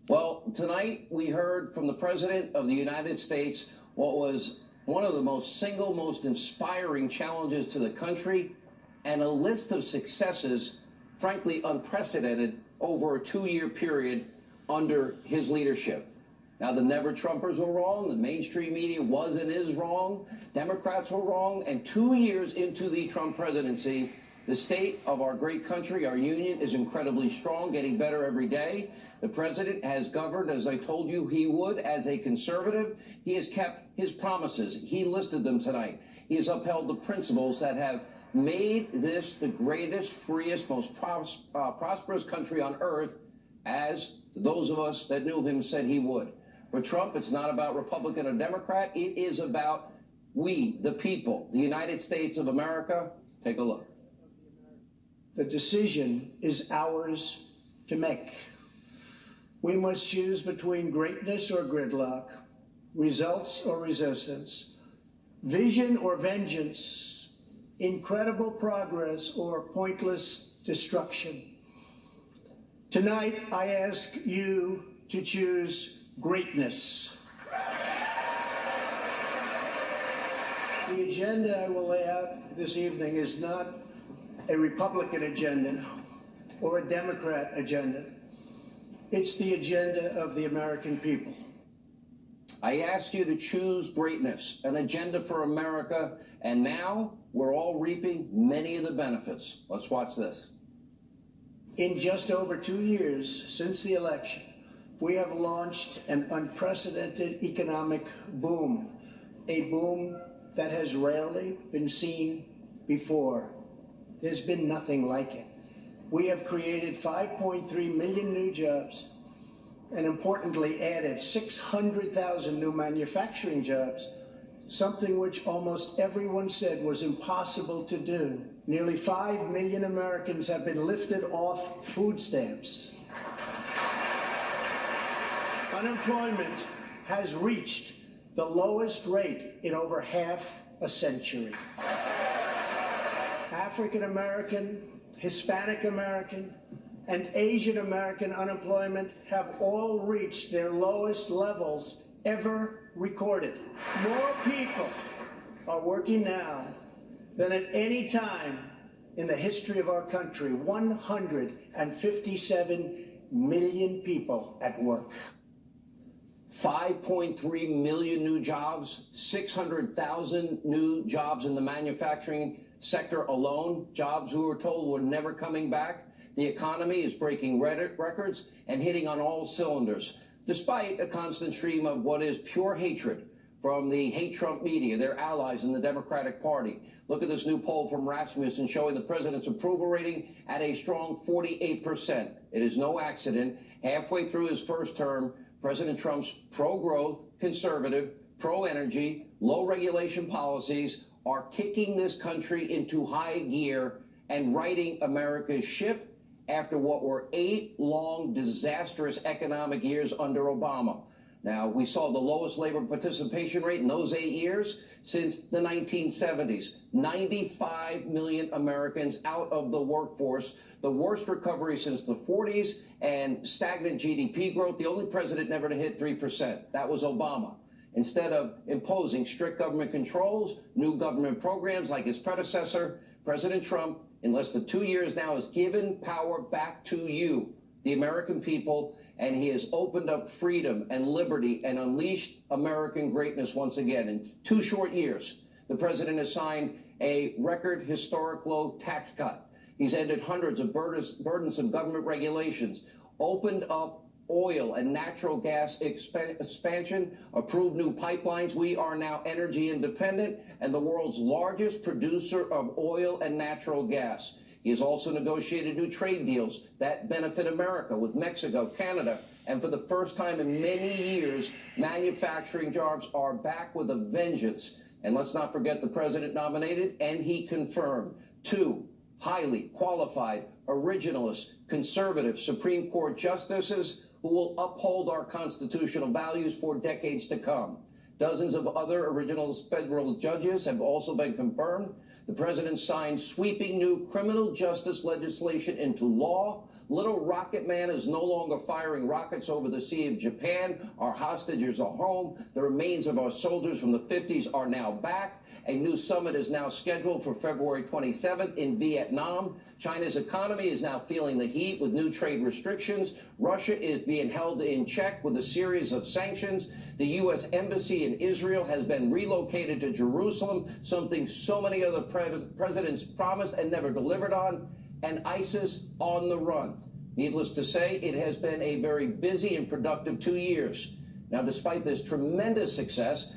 Well, tonight we heard from the President of the United States what was one of the most inspiring challenges to the country, and a list of successes, frankly, unprecedented over a 2-year period under his leadership. Now, the never-Trumpers were wrong, the mainstream media was and is wrong, Democrats were wrong, and 2 years into the Trump presidency, the state of our great country, our union, is incredibly strong, getting better every day. The president has governed, as I told you he would, as a conservative. He has kept his promises. He listed them tonight. He has upheld the principles that have made this the greatest, freest, most prosperous country on earth, as those of us that knew him said he would. For Trump, it's not about Republican or Democrat. It is about we, the people, the United States of America. Take a look. The decision is ours to make. We must choose between greatness or gridlock, results or resistance, vision or vengeance, incredible progress or pointless destruction. Tonight, I ask you to choose greatness. The agenda I will lay out this evening is not a Republican agenda or a Democrat agenda. It's the agenda of the American people. I ask you to choose greatness, an agenda for America, and now we're all reaping many of the benefits. Let's watch this. In just over 2 years since the election, we have launched an unprecedented economic boom, a boom that has rarely been seen before. There's been nothing like it. We have created 5.3 million new jobs and importantly added 600,000 new manufacturing jobs, something which almost everyone said was impossible to do. Nearly 5 million Americans have been lifted off food stamps. Unemployment has reached the lowest rate in over half a century. African American, Hispanic American, and Asian American unemployment have all reached their lowest levels ever recorded. More people are working now than at any time in the history of our country. 157 million people at work. 5.3 million new jobs, 600,000 new jobs in the manufacturing sector alone, jobs we were told were never coming back. The economy is breaking records and hitting on all cylinders, despite a constant stream of what is pure hatred from the hate Trump media, their allies in the Democratic Party. Look at this new poll from Rasmussen showing the president's approval rating at a strong 48%. It is no accident. Halfway through his first term, President Trump's pro-growth, conservative, pro-energy, low-regulation policies are kicking this country into high gear and righting America's ship after what were 8 long, disastrous economic years under Obama. Now, we saw the lowest labor participation rate in those 8 years since the 1970s. 95 million Americans out of the workforce, the worst recovery since the 40s, and stagnant GDP growth. The only president never to hit 3%. That was Obama. Instead of imposing strict government controls, new government programs like his predecessor, President Trump, in less than 2 years now, has given power back to you, the American people, and he has opened up freedom and liberty and unleashed American greatness once again. In 2 short years, the president has signed a record historic low tax cut. He's ended hundreds of burdensome government regulations, opened up oil and natural gas expansion, approved new pipelines. We are now energy independent and the world's largest producer of oil and natural gas. He has also negotiated new trade deals that benefit America with Mexico, Canada, and for the first time in many years, manufacturing jobs are back with a vengeance. And let's not forget the president nominated and he confirmed 2 highly qualified, originalist, conservative Supreme Court justices who will uphold our constitutional values for decades to come. Dozens of other original federal judges have also been confirmed. The president signed sweeping new criminal justice legislation into law. Little Rocket Man is no longer firing rockets over the Sea of Japan. Our hostages are home. The remains of our soldiers from the 50s are now back. A new summit is now scheduled for February 27th in Vietnam. China's economy is now feeling the heat with new trade restrictions. Russia is being held in check with a series of sanctions. The U.S. Embassy in Israel has been relocated to Jerusalem, something so many other presidents promised and never delivered on, and ISIS on the run. Needless to say, it has been a very busy and productive 2 years. Now, despite this tremendous success,